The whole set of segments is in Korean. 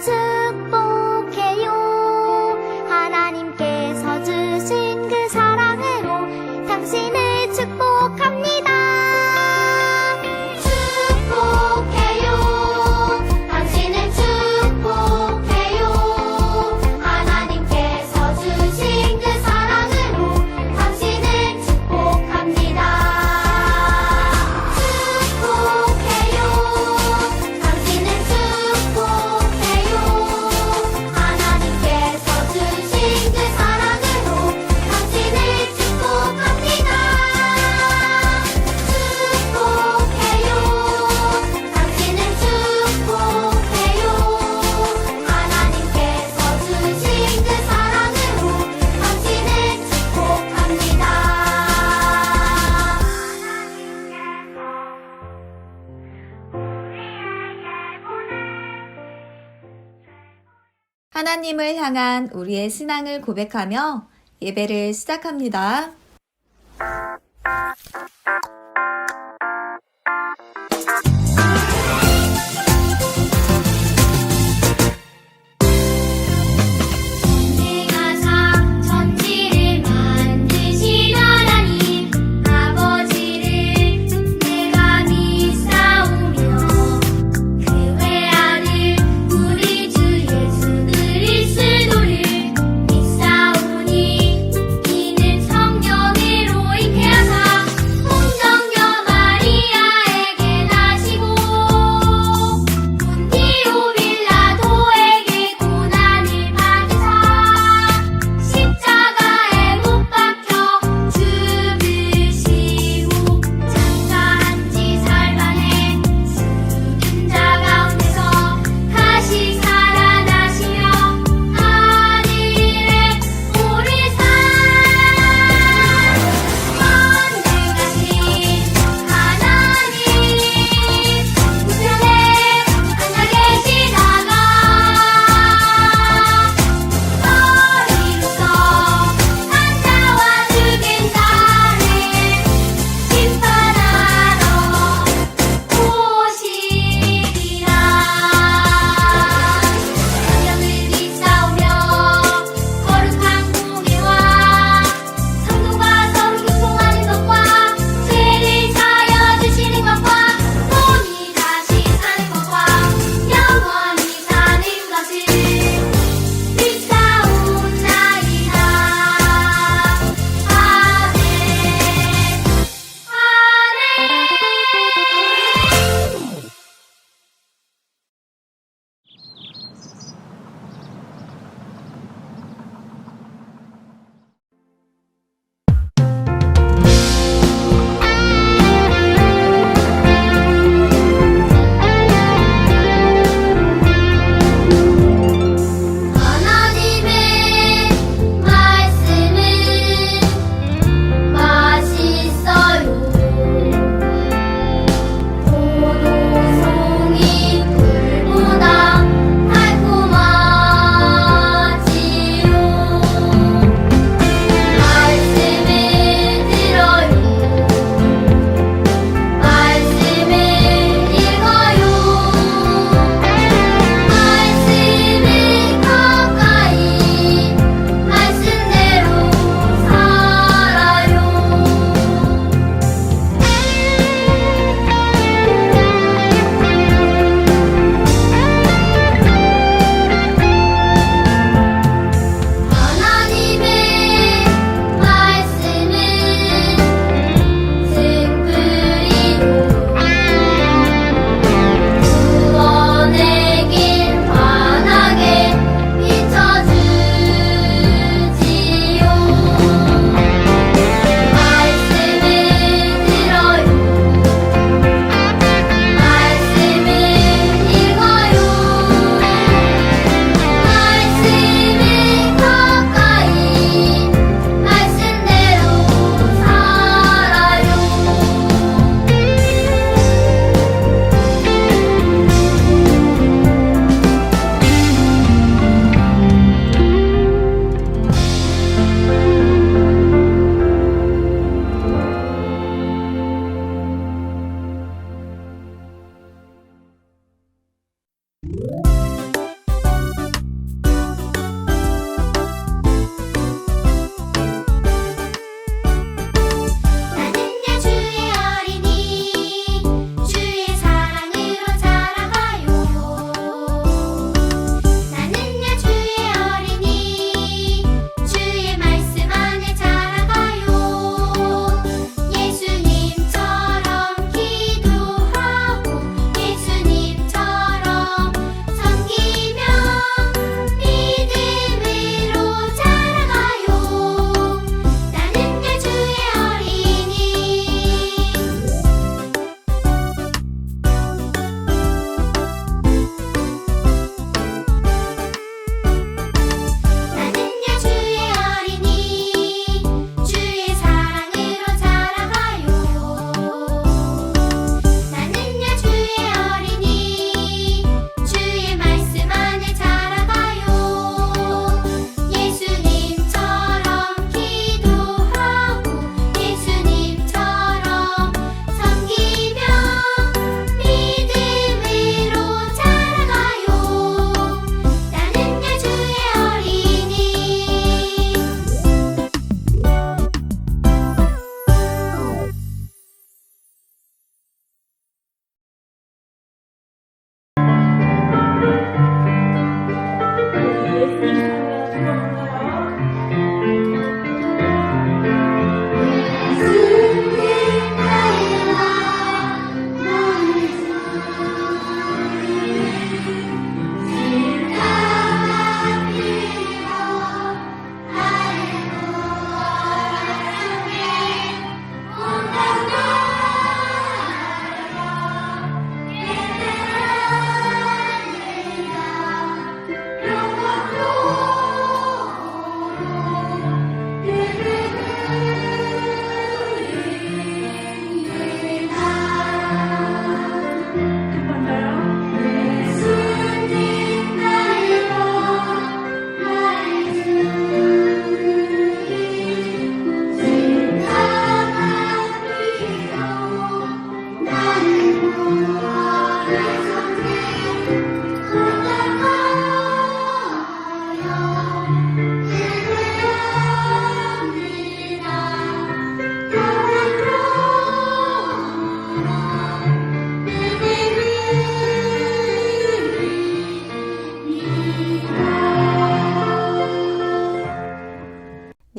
축복해요. 하나님께서 주신 그 사랑으로 당신을 축복합니다. 축복해요. 당신을 축복해요. 하나님께서 주신 그 사랑으로 당신을 축복합니다. 축복해요. 당신을 축복해요. 하나님께서 주신 그 사랑으로 당신을 축복합니다. 축복해요. 당신을 축복해요. 하나님께서 주신 그 사랑으로 당신을 축복합니다. 하나님을 향한 우리의 신앙을 고백하며 예배를 시작합니다. 내가 천지를 만드신 하나님 아버지를 내가 믿사오며 그 외아들 우리 주 예수 그리스도를 믿사오니 이는 성령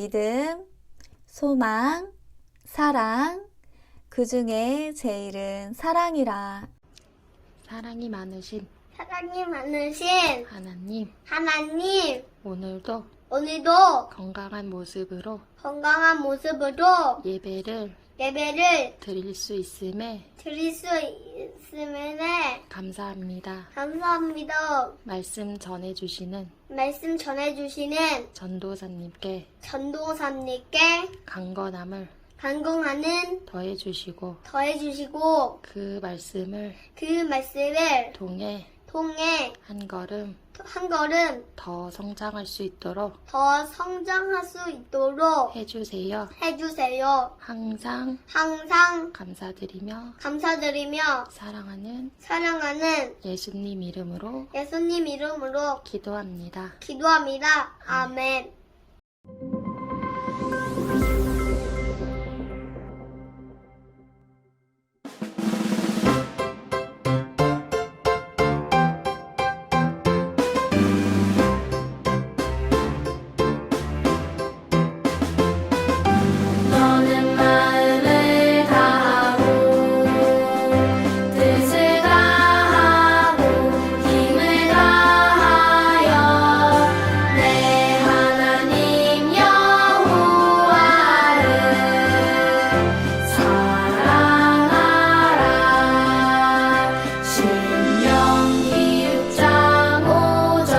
믿음, 소망, 사랑, 그 중에 제일은 사랑이라. 사랑이 많으신 사랑이 많으신 하나님, 오늘도 건강한 모습으로 건강한 모습으로 예배를 드릴 수 있음에 드릴 수 있음에 감사합니다. 감사합니다. 말씀 전해주시는 말씀 전해주시는 전도사님께 전도사님께 강건함을 간공하는 더해주시고 그 그 말씀을 통해 한 걸음 한 걸음 더 성장할 수 있도록 더 성장할 수 있도록 해주세요. 항상 감사드리며 사랑하는 예수님 이름으로 예수님 이름으로 기도합니다. 아멘. 너는 마음을 다하고 뜻을 다하고 힘을 다하여 내 하나님 여호와를 사랑하라. 신명기 6장 5절.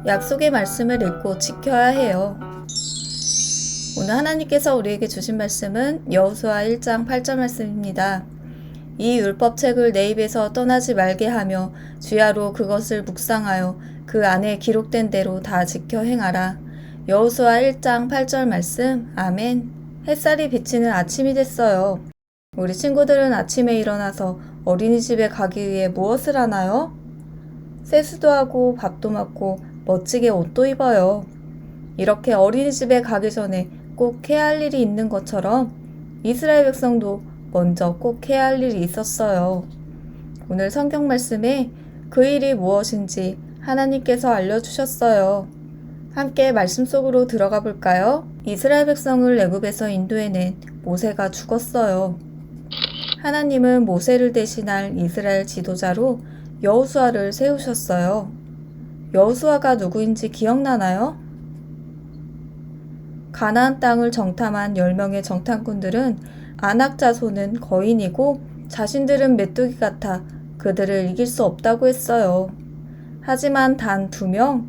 약속의 말씀을 읽고 지켜야 해요. 오늘 하나님께서 우리에게 주신 말씀은 여호수아 1장 8절 말씀입니다. 이 율법책을 내 입에서 떠나지 말게 하며 주야로 그것을 묵상하여 그 안에 기록된 대로 다 지켜 행하라. 여호수아 1장 8절 말씀. 아멘. 햇살이 비치는 아침이 됐어요. 우리 친구들은 아침에 일어나서 어린이집에 가기 위해 무엇을 하나요? 세수도 하고 밥도 먹고 멋지게 옷도 입어요. 이렇게 어린이집에 가기 전에 꼭 해야 할 일이 있는 것처럼 이스라엘 백성도 먼저 꼭 해야 할 일이 있었어요. 오늘 성경 말씀에 그 일이 무엇인지 하나님께서 알려주셨어요. 함께 말씀 속으로 들어가 볼까요? 이스라엘 백성을 애굽에서 인도해낸 모세가 죽었어요. 하나님은 모세를 대신할 이스라엘 지도자로 여호수아를 세우셨어요. 여호수아가 누구인지 기억나나요? 가나안 땅을 정탐한 10명의 정탐꾼들은 아낙 자손은 거인이고 자신들은 메뚜기 같아 그들을 이길 수 없다고 했어요. 하지만 단 2명,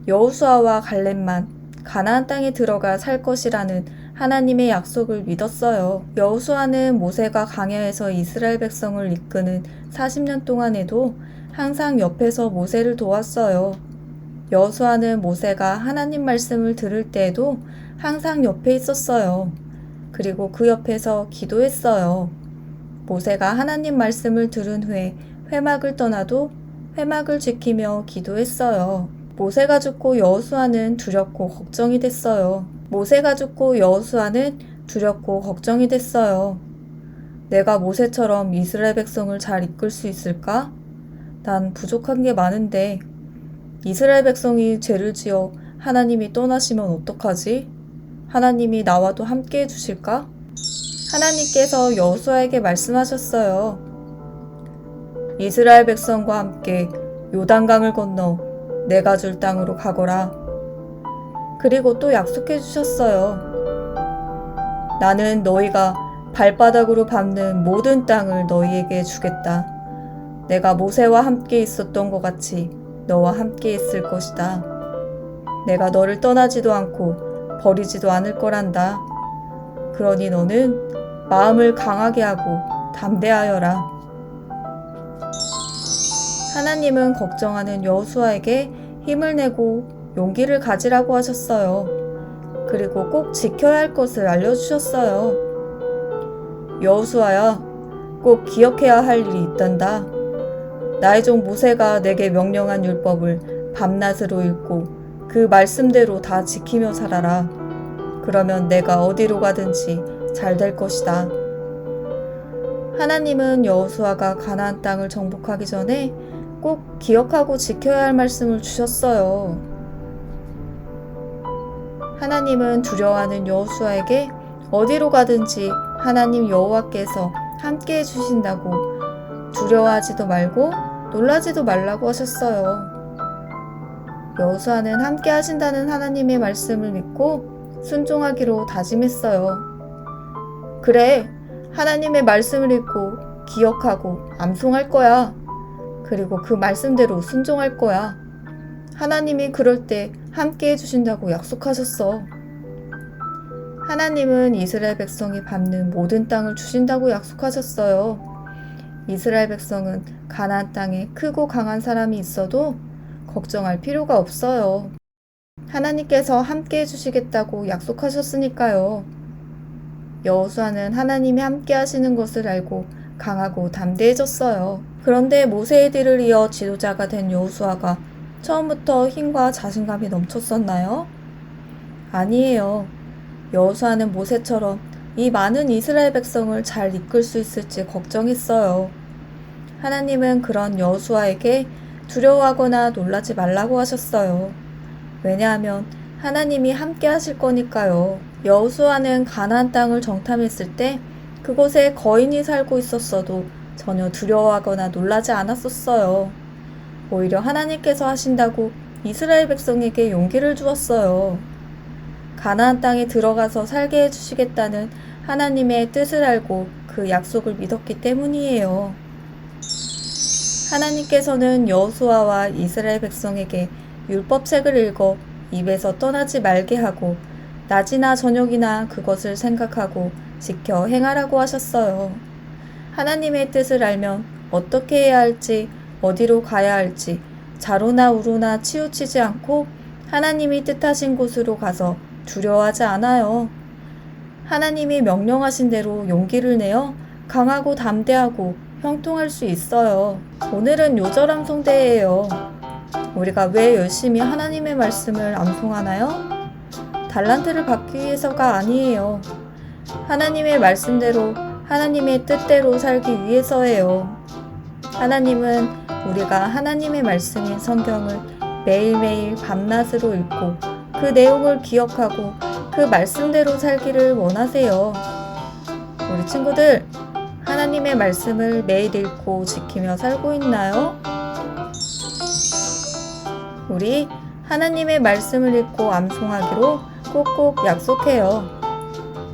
여호수아와 갈렙만 가나안 땅에 들어가 살 것이라는 하나님의 약속을 믿었어요. 여호수아는 모세가 광야에서 이스라엘 백성을 이끄는 40년 동안에도 항상 옆에서 모세를 도왔어요. 여호수아는 모세가 하나님 말씀을 들을 때에도 항상 옆에 있었어요. 그리고 그 옆에서 기도했어요. 모세가 하나님 말씀을 들은 후에 회막을 떠나도 회막을 지키며 기도했어요. 모세가 죽고 여호수아는 두렵고 걱정이 됐어요. 모세가 죽고 여호수아는 두렵고 걱정이 됐어요. 내가 모세처럼 이스라엘 백성을 잘 이끌 수 있을까? 난 부족한 게 많은데 이스라엘 백성이 죄를 지어 하나님이 떠나시면 어떡하지? 하나님이 나와도 함께 해주실까? 하나님께서 여호수아에게 말씀하셨어요. 이스라엘 백성과 함께 요단강을 건너 내가 줄 땅으로 가거라. 그리고 또 약속해 주셨어요. 나는 너희가 발바닥으로 밟는 모든 땅을 너희에게 주겠다. 내가 모세와 함께 있었던 것 같이 너와 함께 있을 것이다. 내가 너를 떠나지도 않고 버리지도 않을 거란다. 그러니 너는 마음을 강하게 하고 담대하여라. 하나님은 걱정하는 여호수아에게 힘을 내고 용기를 가지라고 하셨어요. 그리고 꼭 지켜야 할 것을 알려주셨어요. 여호수아야, 꼭 기억해야 할 일이 있단다. 나의 종 모세가 내게 명령한 율법을 밤낮으로 읽고 그 말씀대로 다 지키며 살아라. 그러면 내가 어디로 가든지 잘 될 것이다. 하나님은 여호수아가 가나안 땅을 정복하기 전에 꼭 기억하고 지켜야 할 말씀을 주셨어요. 하나님은 두려워하는 여호수아에게 어디로 가든지 하나님 여호와께서 함께 해주신다고 두려워하지도 말고 놀라지도 말라고 하셨어요. 여호수아는 함께 하신다는 하나님의 말씀을 믿고 순종하기로 다짐했어요. 그래, 하나님의 말씀을 읽고 기억하고 암송할 거야. 그리고 그 말씀대로 순종할 거야. 하나님이 그럴 때 함께 해주신다고 약속하셨어. 하나님은 이스라엘 백성이 밟는 모든 땅을 주신다고 약속하셨어요. 이스라엘 백성은 가나안 땅에 크고 강한 사람이 있어도 걱정할 필요가 없어요. 하나님께서 함께 해주시겠다고 약속하셨으니까요. 여호수아는 하나님이 함께 하시는 것을 알고 강하고 담대해졌어요. 그런데 모세의 뒤를 이어 지도자가 된 여호수아가 처음부터 힘과 자신감이 넘쳤었나요? 아니에요. 여호수아는 모세처럼 이 많은 이스라엘 백성을 잘 이끌 수 있을지 걱정했어요. 하나님은 그런 여호수아에게 두려워하거나 놀라지 말라고 하셨어요. 왜냐하면 하나님이 함께 하실 거니까요. 여호수아는 가나안 땅을 정탐했을 때 그곳에 거인이 살고 있었어도 전혀 두려워하거나 놀라지 않았었어요. 오히려 하나님께서 하신다고 이스라엘 백성에게 용기를 주었어요. 가나안 땅에 들어가서 살게 해주시겠다는 하나님의 뜻을 알고 그 약속을 믿었기 때문이에요. 하나님께서는 여호수아와 이스라엘 백성에게 율법책을 읽어 입에서 떠나지 말게 하고 낮이나 저녁이나 그것을 생각하고 지켜 행하라고 하셨어요. 하나님의 뜻을 알면 어떻게 해야 할지, 어디로 가야 할지 좌로나 우로나 치우치지 않고 하나님이 뜻하신 곳으로 가서 두려워하지 않아요. 하나님이 명령하신 대로 용기를 내어 강하고 담대하고 형통할 수 있어요. 오늘은 요절 암송대예요. 우리가 왜 열심히 하나님의 말씀을 암송하나요? 달란트를 받기 위해서가 아니에요. 하나님의 말씀대로 하나님의 뜻대로 살기 위해서예요. 하나님은 우리가 하나님의 말씀인 성경을 매일매일 밤낮으로 읽고 그 내용을 기억하고 그 말씀대로 살기를 원하세요. 우리 친구들, 하나님의 말씀을 매일 읽고 지키며 살고 있나요? 우리 하나님의 말씀을 읽고 암송하기로 꼭꼭 약속해요.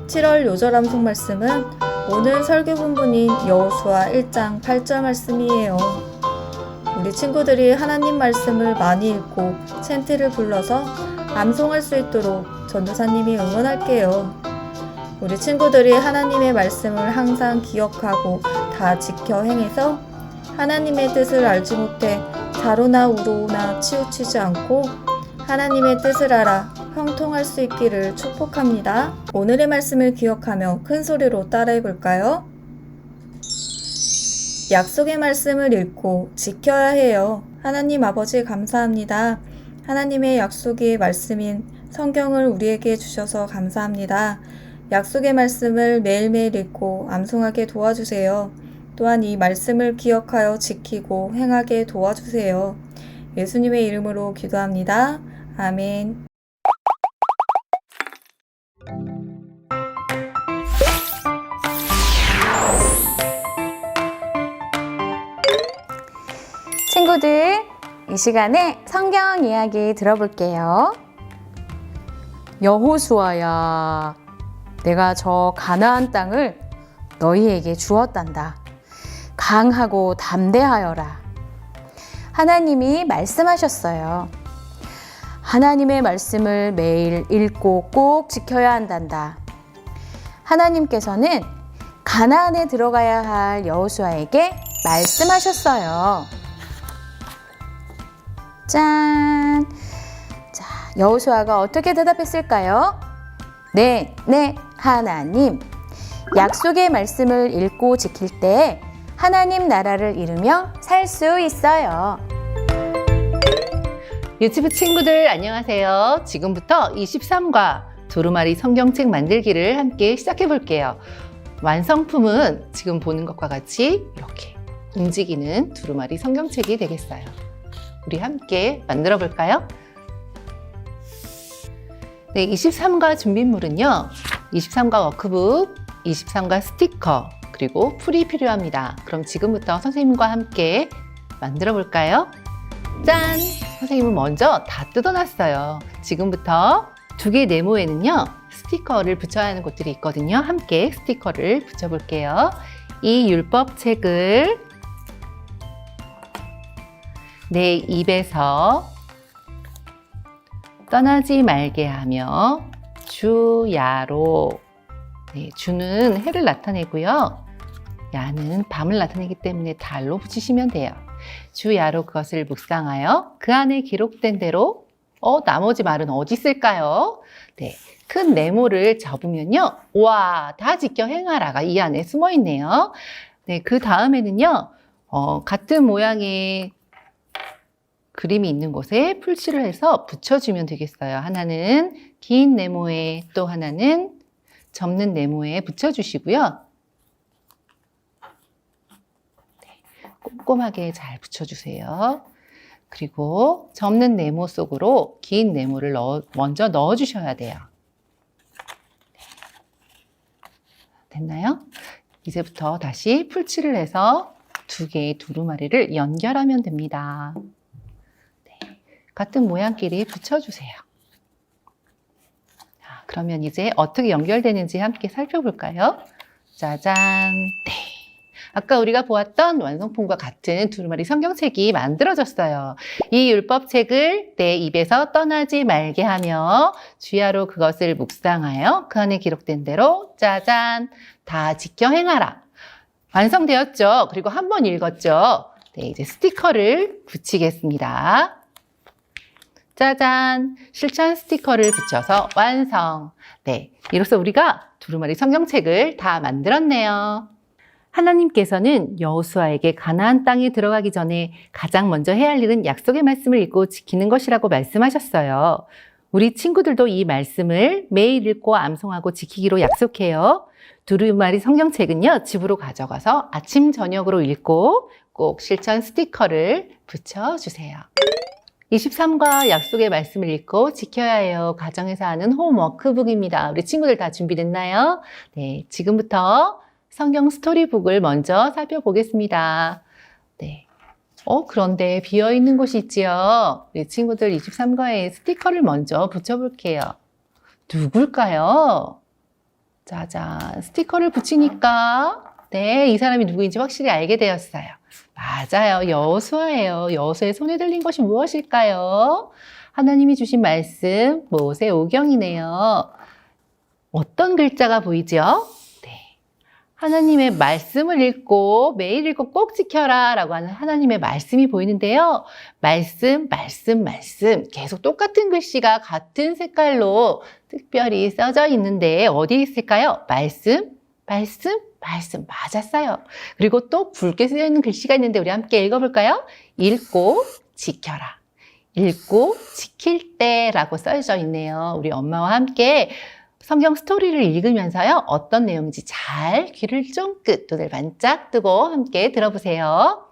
7월 요절 암송 말씀은 오늘 설교 본문인 여호수아 1장 8절 말씀이에요. 우리 친구들이 하나님 말씀을 많이 읽고 챈트를 불러서 암송할 수 있도록 전도사님이 응원할게요. 우리 친구들이 하나님의 말씀을 항상 기억하고 다 지켜 행해서 하나님의 뜻을 알지 못해 좌로나 우로나 치우치지 않고 하나님의 뜻을 알아 형통할 수 있기를 축복합니다. 오늘의 말씀을 기억하며 큰 소리로 따라해 볼까요? 약속의 말씀을 읽고 지켜야 해요. 하나님 아버지 감사합니다. 하나님의 약속의 말씀인 성경을 우리에게 주셔서 감사합니다. 약속의 말씀을 매일매일 읽고 암송하게 도와주세요. 또한 이 말씀을 기억하여 지키고 행하게 도와주세요. 예수님의 이름으로 기도합니다. 아멘. 친구들, 이 시간에 성경 이야기 들어볼게요. 여호수아야, 내가 저 가나안 땅을 너희에게 주었단다. 강하고 담대하여라. 하나님이 말씀하셨어요. 하나님의 말씀을 매일 읽고 꼭 지켜야 한단다. 하나님께서는 가나안에 들어가야 할 여호수아에게 말씀하셨어요. 짠! 자, 여호수아가 어떻게 대답했을까요? 네, 하나님. 약속의 말씀을 읽고 지킬 때 하나님 나라를 이루며 살 수 있어요. 유튜브 친구들 안녕하세요. 지금부터 23과 두루마리 성경책 만들기를 함께 시작해 볼게요. 완성품은 지금 보는 것과 같이 이렇게 움직이는 두루마리 성경책이 되겠어요. 우리 함께 만들어 볼까요? 네, 23과 준비물은요. 23과 워크북, 23과 스티커, 그리고 풀이 필요합니다. 그럼 지금부터 선생님과 함께 만들어 볼까요? 짠! 선생님은 먼저 다 뜯어놨어요. 지금부터 2개 네모에는요. 스티커를 붙여야 하는 곳들이 있거든요. 함께 스티커를 붙여볼게요. 이 율법책을 내 입에서 떠나지 말게 하며 주야로. 네, 주는 해를 나타내고요. 야는 밤을 나타내기 때문에 달로 붙이시면 돼요. 주야로 그것을 묵상하여 그 안에 기록된 대로 나머지 말은 어디 있을까요? 네, 큰 네모를 접으면요. 와, 다 지켜 행하라가 이 안에 숨어 있네요. 네, 그 다음에는요. 같은 모양의 그림이 있는 곳에 풀칠을 해서 붙여주면 되겠어요. 하나는 긴 네모에, 또 하나는 접는 네모에 붙여주시고요. 네, 꼼꼼하게 잘 붙여주세요. 그리고 접는 네모 속으로 긴 네모를 먼저 넣어주셔야 돼요. 됐나요? 이제부터 다시 풀칠을 해서 2개의 두루마리를 연결하면 됩니다. 같은 모양끼리 붙여주세요. 자, 그러면 이제 어떻게 연결되는지 함께 살펴볼까요? 짜잔! 네. 아까 우리가 보았던 완성품과 같은 두루마리 성경책이 만들어졌어요. 이 율법책을 내 입에서 떠나지 말게 하며 주야로 그것을 묵상하여 그 안에 기록된 대로 짜잔! 다 지켜 행하라. 완성되었죠? 그리고 한 번 읽었죠? 네, 이제 스티커를 붙이겠습니다. 짜잔! 실천 스티커를 붙여서 완성! 네, 이로써 우리가 두루마리 성경책을 다 만들었네요. 하나님께서는 여호수아에게 가나안 땅에 들어가기 전에 가장 먼저 해야 할 일은 약속의 말씀을 읽고 지키는 것이라고 말씀하셨어요. 우리 친구들도 이 말씀을 매일 읽고 암송하고 지키기로 약속해요. 두루마리 성경책은요, 집으로 가져가서 아침, 저녁으로 읽고 꼭 실천 스티커를 붙여주세요. 23과 약속의 말씀을 읽고 지켜야 해요. 가정에서 하는 홈워크북입니다. 우리 친구들 다 준비됐나요? 네, 지금부터 성경 스토리북을 먼저 살펴보겠습니다. 네. 그런데 비어있는 곳이 있지요. 우리 친구들 23과에 스티커를 먼저 붙여볼게요. 누굴까요? 짜잔, 스티커를 붙이니까 네, 이 사람이 누구인지 확실히 알게 되었어요. 맞아요. 여호수아예요. 여호수아의 손에 들린 것이 무엇일까요? 하나님이 주신 말씀, 모세오경이네요. 어떤 글자가 보이죠? 네. 하나님의 말씀을 읽고 매일 읽고 꼭 지켜라 라고 하는 하나님의 말씀이 보이는데요. 말씀 계속 똑같은 글씨가 같은 색깔로 특별히 써져 있는데 어디 있을까요? 말씀 맞았어요. 그리고 또 굵게 쓰여 있는 글씨가 있는데 우리 함께 읽어볼까요? 읽고 지켜라. 읽고 지킬 때라고 써져 있네요. 우리 엄마와 함께 성경 스토리를 읽으면서요. 어떤 내용인지 잘 귀를 쫑긋 눈을 반짝 뜨고 함께 들어보세요.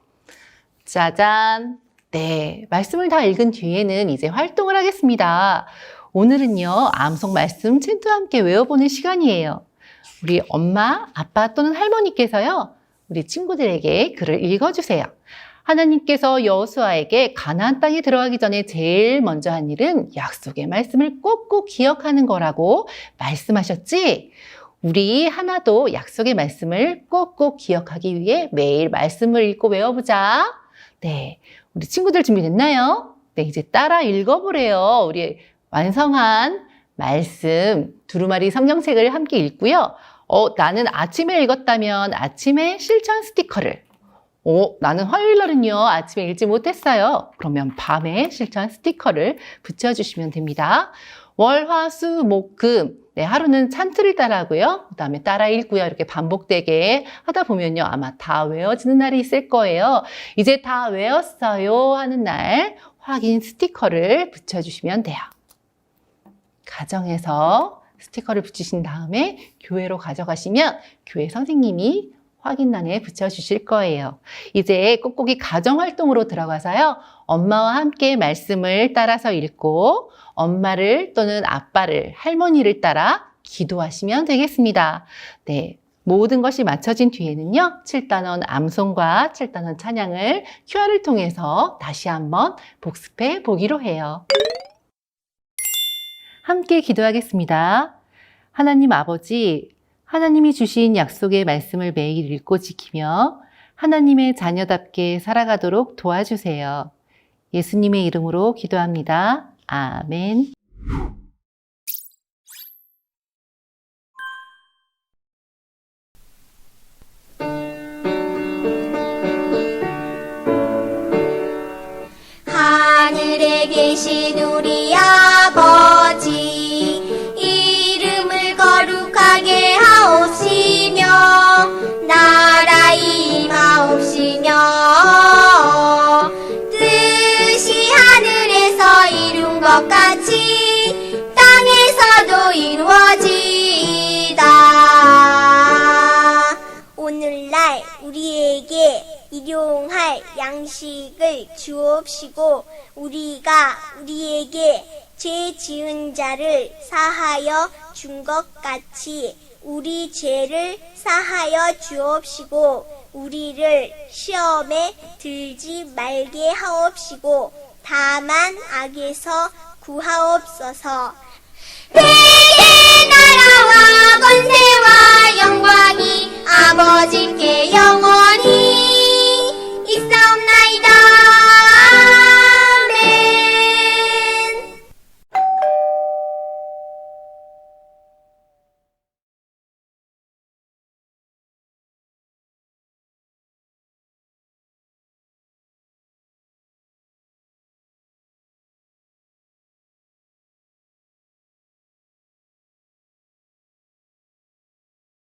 짜잔! 네, 말씀을 다 읽은 뒤에는 이제 활동을 하겠습니다. 오늘은요. 암송 말씀 챈트와 함께 외워보는 시간이에요. 우리 엄마, 아빠 또는 할머니께서요. 우리 친구들에게 글을 읽어주세요. 하나님께서 여호수아에게 가나안 땅에 들어가기 전에 제일 먼저 한 일은 약속의 말씀을 꼭꼭 기억하는 거라고 말씀하셨지? 우리 하나도 약속의 말씀을 꼭꼭 기억하기 위해 매일 말씀을 읽고 외워보자. 네, 우리 친구들 준비됐나요? 네, 이제 따라 읽어보래요. 우리 완성한 말씀 두루마리 성경책을 함께 읽고요. 나는 아침에 읽었다면 아침에 실천 스티커를. 나는 화요일 날은요 아침에 읽지 못했어요. 그러면 밤에 실천 스티커를 붙여주시면 됩니다. 월, 화, 수, 목, 금. 네, 하루는 찬틀을 따라하고요. 그 다음에 따라 읽고요. 이렇게 반복되게 하다 보면요. 아마 다 외워지는 날이 있을 거예요. 이제 다 외웠어요 하는 날 확인 스티커를 붙여주시면 돼요. 가정에서 스티커를 붙이신 다음에 교회로 가져가시면 교회 선생님이 확인란에 붙여주실 거예요. 이제 꾹꾹이 가정활동으로 들어가서요. 엄마와 함께 말씀을 따라서 읽고 엄마를 또는 아빠를, 할머니를 따라 기도하시면 되겠습니다. 네. 모든 것이 맞춰진 뒤에는요, 7단원 암송과 7단원 찬양을 QR을 통해서 다시 한번 복습해 보기로 해요. 함께 기도하겠습니다. 하나님 아버지, 하나님이 주신 약속의 말씀을 매일 읽고 지키며 하나님의 자녀답게 살아가도록 도와주세요. 예수님의 이름으로 기도합니다. 아멘. 하늘에 계신 우리 아버지 이름을 거룩하게 하옵시며 나라 임하옵시며 뜻이 하늘에서 이룬 것 같이 땅에서도 이루어지이다. 오늘날 우리에게 일용할 양식을 주옵시고 우리가 우리에게 죄 지은 자를 사하여 준 것 같이 우리 죄를 사하여 주옵시고 우리를 시험에 들지 말게 하옵시고 다만 악에서 구하옵소서. 대개 나라와 권세